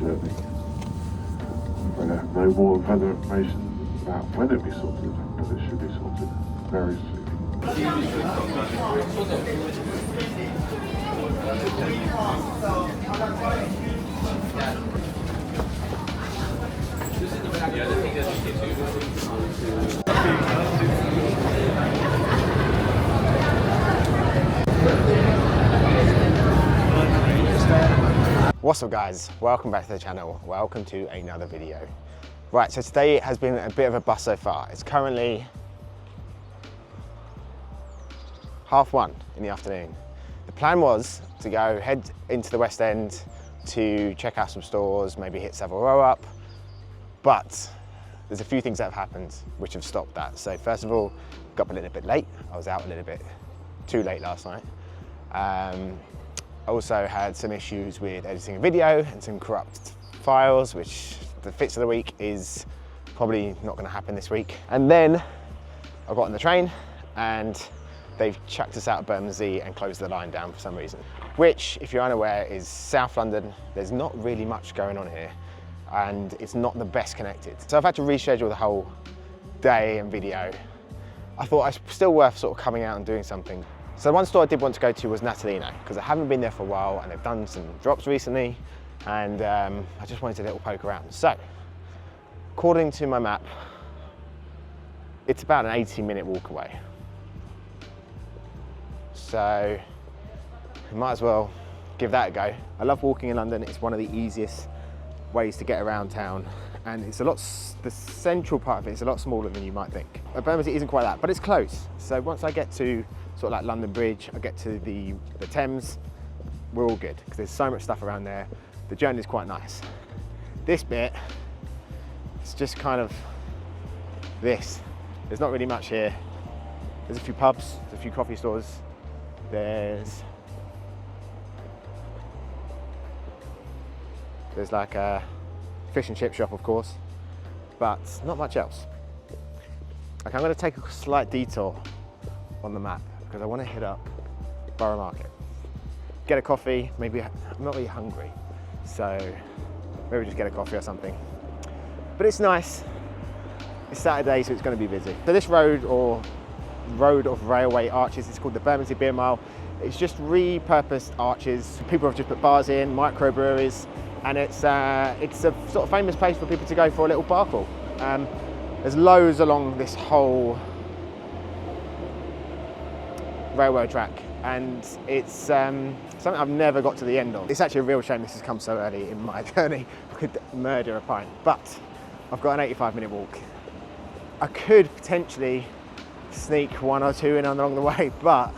journey. But no more further information about when it'll be sorted, but it should be sorted very soon. What's up guys, welcome back to the channel, welcome to another video. Right, so today has been a bit of a bust so far. It's currently 1:30 in the afternoon. The plan was to go head into the West End to check out some stores, maybe hit Savile Row up, but there's a few things that have happened which have stopped that. So first of all, got up a little bit late. I was out a little bit too late last night. I also had some issues with editing a video and some corrupt files, which the fix of the week is probably not going to happen this week. And then I got on the train and they've chucked us out of Bermondsey and closed the line down for some reason, which, if you're unaware, is South London. There's not really much going on here and it's not the best connected. So I've had to reschedule the whole day and video. I thought it's still worth sort of coming out and doing something. So one store I did want to go to was Natalino, because I haven't been there for a while and they've done some drops recently, and I just wanted a little poke around. So, according to my map, it's about an 18-minute walk away. So, we might as well give that a go. I love walking in London. It's one of the easiest ways to get around town, and it's the central part of it is a lot smaller than you might think. Bermondsey isn't quite that, but it's close. So once I get to sort of like London Bridge, I get to the Thames, we're all good, because there's so much stuff around there. The journey is quite nice. This bit, it's just kind of this. There's not really much here. There's a few pubs, there's a few coffee stores. There's like a fish and chip shop, of course, but not much else. Okay, I'm going to take a slight detour on the map because I want to hit up Borough Market, get a coffee. Maybe I'm not really hungry, so maybe just get a coffee or something. But it's nice. It's Saturday, so it's going to be busy. So this road, or road of railway arches, is called the Bermondsey Beer Mile. It's just repurposed arches. People have just put bars in, microbreweries, and it's a sort of famous place for people to go for a little bar crawl. There's loads along this whole railway track, and it's something I've never got to the end of. It's actually a real shame this has come so early in my journey. I could murder a pint, but I've got an 85-minute walk. I could potentially sneak one or two in along the way, but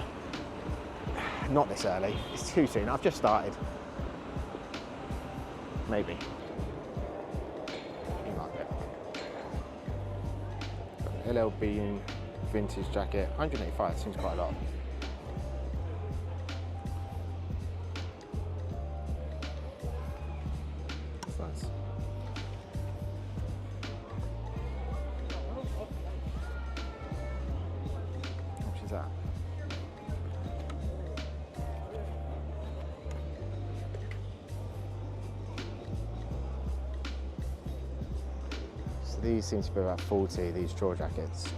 not this early. It's too soon. I've just started. Maybe. LL Bean vintage jacket, 185, seems quite a lot. That's nice. How much is that? So these seem to be about 40, these straw jackets.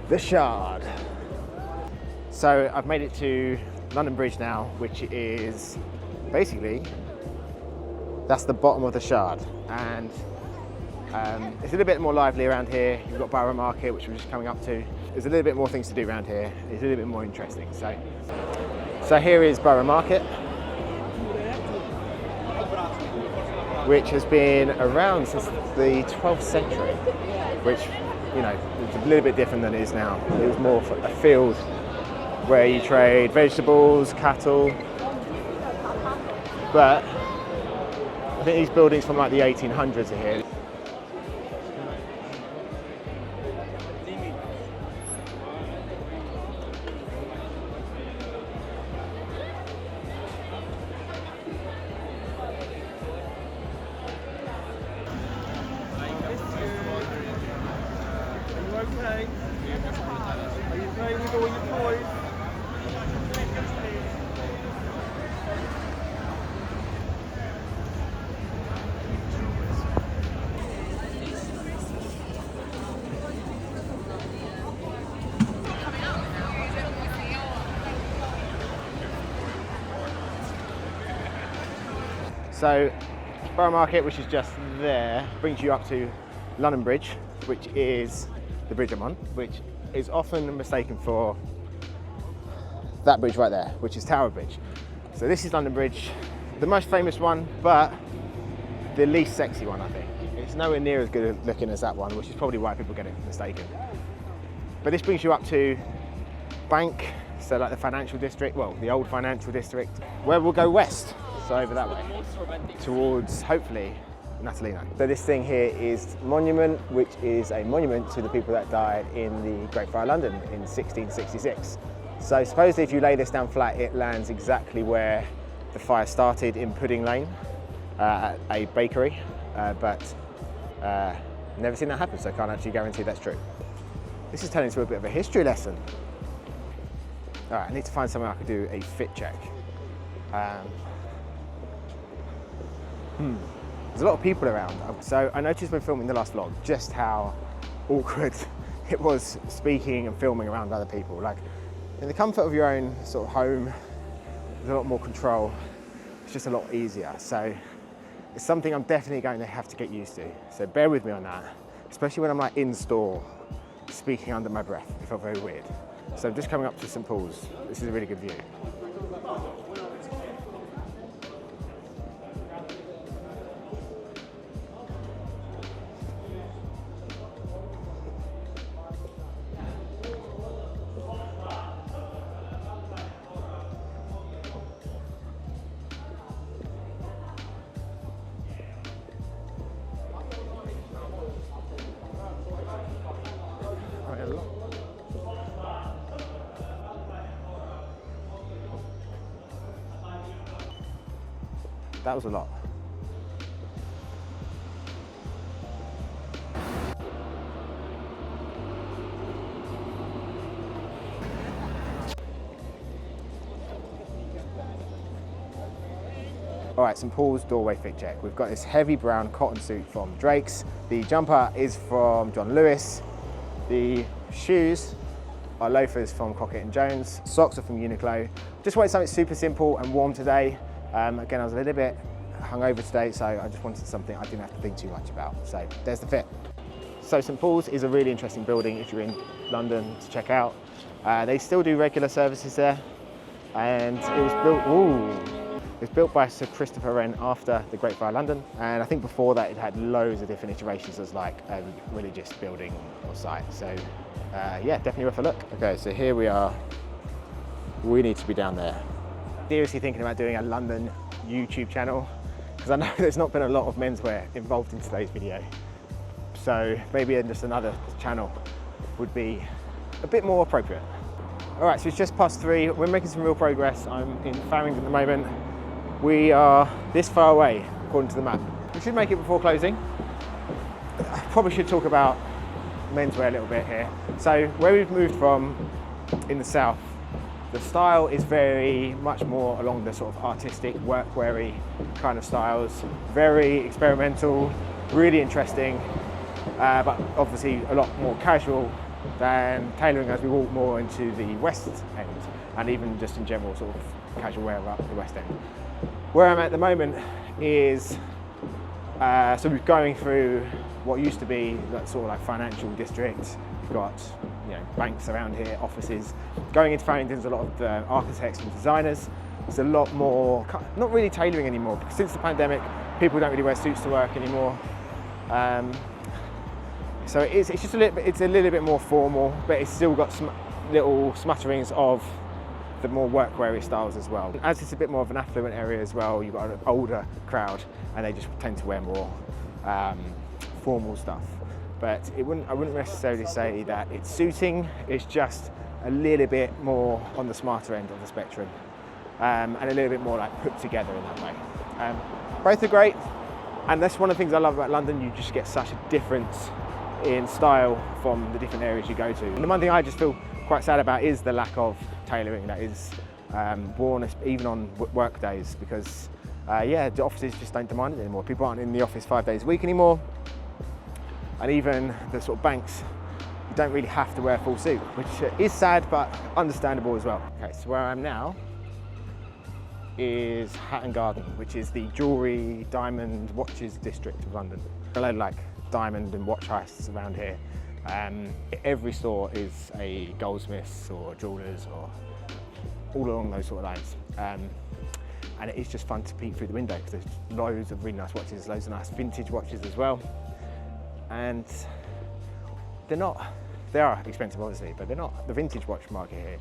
The Shard. So I've made it to London Bridge now, which is basically, that's the bottom of the Shard, and it's a little bit more lively around here. You've got Borough Market, which we're just coming up to. There's a little bit more things to do around here. It's a little bit more interesting. So here is Borough Market, which has been around since the 12th century, which, you know, it's a little bit different than it is now. It was more a field where you trade vegetables, cattle, but think these buildings from like the 1800s are here. So, Borough Market, which is just there, brings you up to London Bridge, which is the bridge I'm on, which is often mistaken for that bridge right there, which is Tower Bridge. So this is London Bridge, the most famous one, but the least sexy one, I think. It's nowhere near as good looking as that one, which is probably why people get it mistaken. But this brings you up to Bank, so like the financial district, well, the old financial district, where we'll go west, so over that way, towards, hopefully, Natalino. So this thing here is Monument, which is a monument to the people that died in the Great Fire of London in 1666. So supposedly if you lay this down flat, it lands exactly where the fire started in Pudding Lane, at a bakery, but never seen that happen, so I can't actually guarantee that's true. This is turning into a bit of a history lesson. All right, I need to find somewhere I could do a fit check. There's a lot of people around. So I noticed when filming the last vlog just how awkward it was speaking and filming around other people. Like in the comfort of your own sort of home, there's a lot more control. It's just a lot easier. So it's something I'm definitely going to have to get used to. So bear with me on that, especially when I'm like in store, speaking under my breath. It felt very weird. So I'm just coming up to St. Paul's. This is a really good view. That was a lot. All right, St. Paul's doorway fit check. We've got this heavy brown cotton suit from Drake's. The jumper is from John Lewis. The shoes are loafers from Crockett & Jones. Socks are from Uniqlo. Just wanted something super simple and warm today. Again, I was a little bit hungover today, so I just wanted something I didn't have to think too much about. So there's the fit. So St. Paul's is a really interesting building if you're in London to check out. They still do regular services there, and it was built by Sir Christopher Wren after the Great Fire of London, and I think before that it had loads of different iterations as like a religious building or site. So yeah, definitely worth a look. Okay, so here we are. We need to be down there. Seriously thinking about doing a London YouTube channel, because I know there's not been a lot of menswear involved in today's video. So maybe just another channel would be a bit more appropriate. All right, so it's just past 3. We're making some real progress. I'm in Farringdon at the moment. We are this far away, according to the map. We should make it before closing. I probably should talk about menswear a little bit here. So where we've moved from in the south, the style is very much more along the sort of artistic, workwear-y kind of styles. Very experimental, really interesting, but obviously a lot more casual than tailoring as we walk more into the west end, and even just in general sort of casual wear up the west end. Where I'm at the moment is, so we're going through what used to be that sort of like financial district. We've got, you know, banks around here, offices. Going into Farringdon's a lot of the architects and designers. It's a lot more, not really tailoring anymore, because since the pandemic, people don't really wear suits to work anymore. So it's just a little bit more formal, but it's still got some little smutterings of the more workwear styles as well. As it's a bit more of an affluent area as well, you've got an older crowd and they just tend to wear more formal stuff. But I wouldn't necessarily say that it's suiting, it's just a little bit more on the smarter end of the spectrum, and a little bit more like put together in that way. Both are great, and that's one of the things I love about London. You just get such a difference in style from the different areas you go to. And the one thing I just feel quite sad about is the lack of tailoring that is worn even on work days, because yeah, the offices just don't demand it anymore. People aren't in the office 5 days a week anymore, and even the sort of banks, you don't really have to wear a full suit, which is sad but understandable as well. Okay, so where I am now is Hatton Garden, which is the jewellery, diamond, watches district of London. A load of like diamond and watch heists around here. Every store is a goldsmiths or jewellers or all along those sort of lines. And it's just fun to peek through the window because there's loads of really nice watches, loads of nice vintage watches as well. And they are expensive obviously, but they're not. The vintage watch market here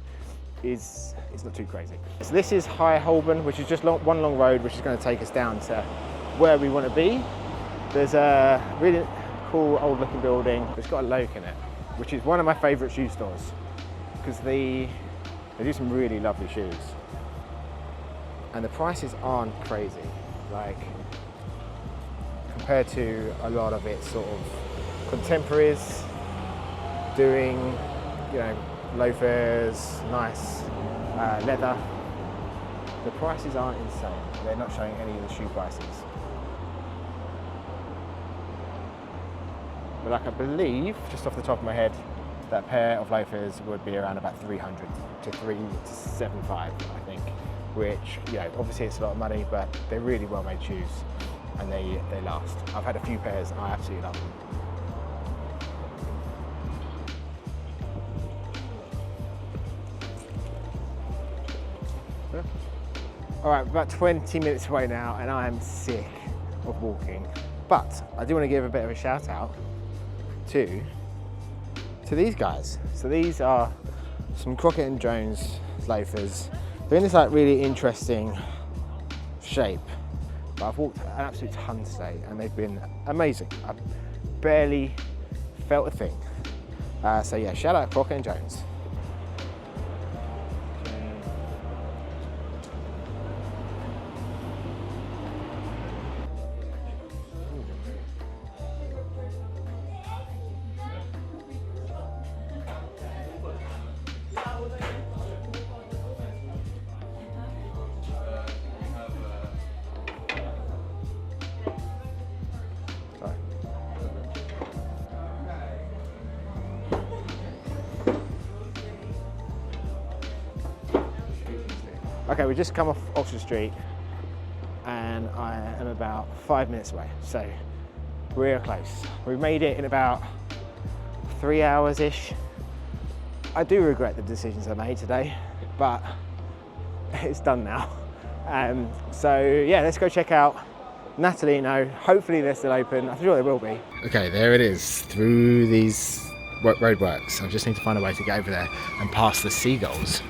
is not too crazy. So this is High Holborn, which is just one long road, which is going to take us down to where we want to be. There's a really cool old looking building. It's got a Loke in it, which is one of my favourite shoe stores because they do some really lovely shoes. And the prices aren't crazy. Like, compared to a lot of its sort of contemporaries doing, you know, loafers, nice leather. The prices aren't insane. They're not showing any of the shoe prices. But like I believe, just off the top of my head, that pair of loafers would be around about 300 to 375, I think. Which, you know, obviously it's a lot of money, but they're really well made shoes and they last. I've had a few pairs and I absolutely love them. All right, about 20 minutes away now and I am sick of walking. But I do want to give a bit of a shout out to these guys. So these are some Crockett & Jones loafers. They're in this like really interesting shape, but I've walked an absolute ton today and they've been amazing. I've barely felt a thing. So yeah, shout out Crockett & Jones. Okay, we've just come off Oxford Street and I am about 5 minutes away, so we're close. We've made it in about 3 hours-ish. I do regret the decisions I made today, but it's done now. So yeah, let's go check out Natalino. Hopefully they're still open. I'm sure they will be. Okay, there it is, through these roadworks. I just need to find a way to get over there and past the seagulls.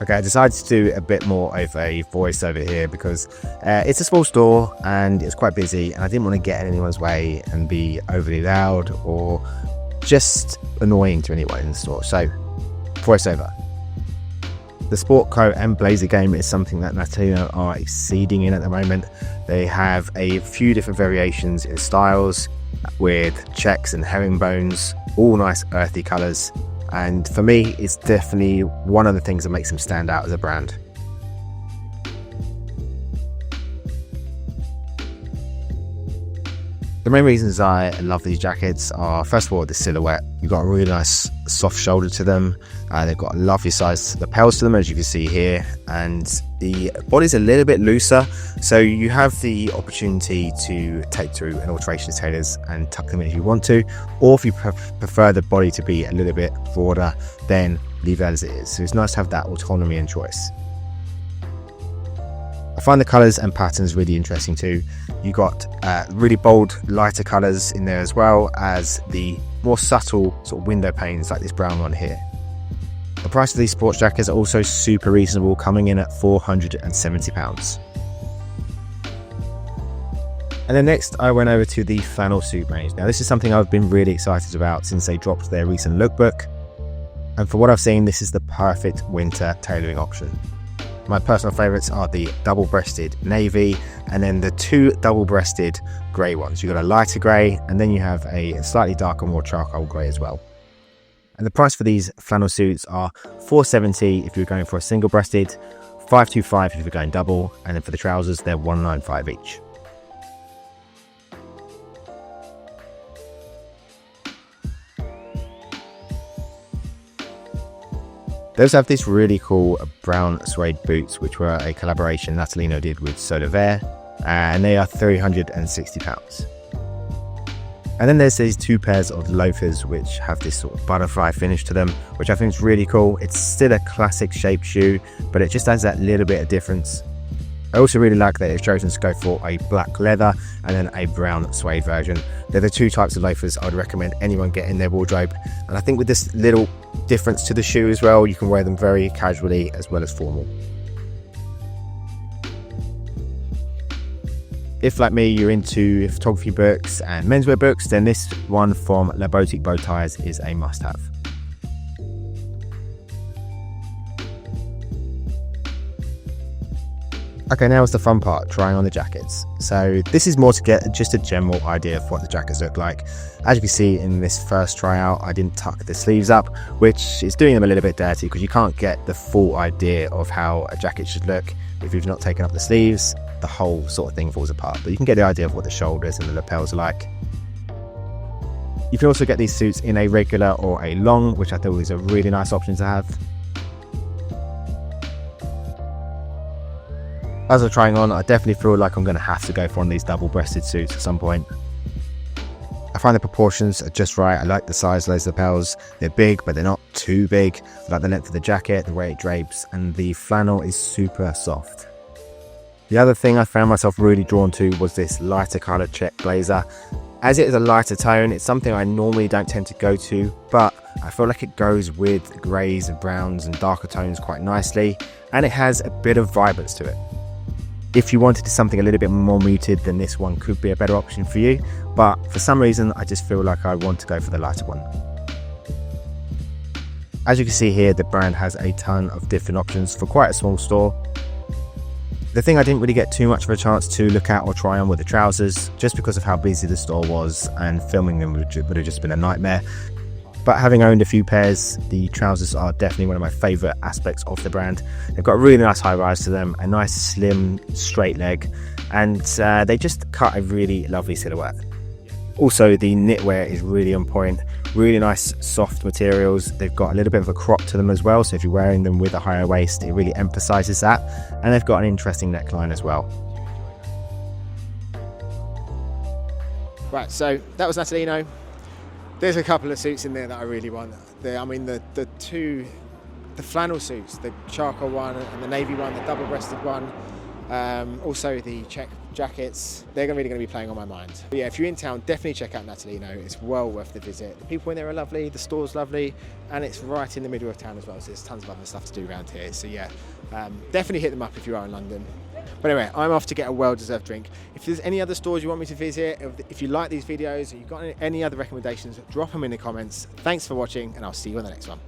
Okay, I decided to do a bit more of a voice over here because it's a small store and it's quite busy and I didn't want to get in anyone's way and be overly loud or just annoying to anyone in the store. So, voiceover. The sport coat and blazer game is something that Natalino are exceeding in at the moment. They have a few different variations in styles with checks and herringbones, all nice earthy colours. And for me, it's definitely one of the things that makes them stand out as a brand. The main reasons I love these jackets are, first of all, the silhouette. You've got a really nice soft shoulder to them. They've got a lovely size lapels to them, as you can see here. And the body's a little bit looser, so you have the opportunity to take through an alteration to tailors and tuck them in if you want to. Or if you prefer the body to be a little bit broader, then leave it as it is. So it's nice to have that autonomy and choice. I find the colours and patterns really interesting too. You got really bold, lighter colours in there, as well as the more subtle sort of window panes like this brown one here. The price of these sports jackets are also super reasonable, coming in at £470. And then next I went over to the flannel suit range. Now this is something I've been really excited about since they dropped their recent lookbook. And for what I've seen, this is the perfect winter tailoring option. My personal favourites are the double-breasted navy and then the two double-breasted grey ones. You've got a lighter grey and then you have a slightly darker, more charcoal grey as well. And the price for these flannel suits are $470 if you're going for a single-breasted, $525 if you're going double, and then for the trousers they're $195 each. They also have these really cool brown suede boots, which were a collaboration Natalino did with Solar Vare, and they are £360. And then there's these two pairs of loafers which have this sort of butterfly finish to them, which I think is really cool. It's still a classic shaped shoe, but it just adds that little bit of difference. I also really like that they've chosen to go for a black leather and then a brown suede version. They're the two types of loafers I would recommend anyone get in their wardrobe. And I think with this little difference to the shoe as well, you can wear them very casually as well as formal. If, like me, you're into photography books and menswear books, then this one from La Boutique Bow Ties is a must-have. Okay, now is the fun part, trying on the jackets. So this is more to get just a general idea of what the jackets look like. As you can see in this first tryout, I didn't tuck the sleeves up, which is doing them a little bit dirty because you can't get the full idea of how a jacket should look if you've not taken up the sleeves. The whole sort of thing falls apart, but you can get the idea of what the shoulders and the lapels are like. You can also get these suits in a regular or a long, which I thought was a really nice option to have. As I'm trying on, I definitely feel like I'm going to have to go for one of these double-breasted suits at some point. I find the proportions are just right. I like the size of those lapels. They're big, but they're not too big. I like the length of the jacket, the way it drapes, and the flannel is super soft. The other thing I found myself really drawn to was this lighter coloured check blazer. As it is a lighter tone, it's something I normally don't tend to go to, but I feel like it goes with greys and browns and darker tones quite nicely, and it has a bit of vibrance to it. If you wanted something a little bit more muted, then this one could be a better option for you, but for some reason I just feel like I want to go for the lighter one. As you can see here, the brand has a ton of different options for quite a small store. The thing I didn't really get too much of a chance to look at or try on were the trousers, just because of how busy the store was and filming them would have just been a nightmare. But having owned a few pairs, the trousers are definitely one of my favourite aspects of the brand. They've got a really nice high rise to them, a nice slim straight leg, and they just cut a really lovely silhouette. Also, the knitwear is really on point, really nice soft materials. They've got a little bit of a crop to them as well, so if you're wearing them with a higher waist, it really emphasises that. And they've got an interesting neckline as well. Right, so that was Natalino. There's a couple of suits in there that I really want. The flannel suits, the charcoal one and the navy one, the double-breasted one. Also the check jackets, they're really going to be playing on my mind. But yeah, if you're in town, definitely check out Natalino. It's well worth the visit. The people in there are lovely, the store's lovely, and it's right in the middle of town as well, so there's tons of other stuff to do around here. So yeah, definitely hit them up if you are in London. But anyway, I'm off to get a well-deserved drink. If there's any other stores you want me to visit, if you like these videos, or you've got any other recommendations, drop them in the comments. Thanks for watching, and I'll see you on the next one.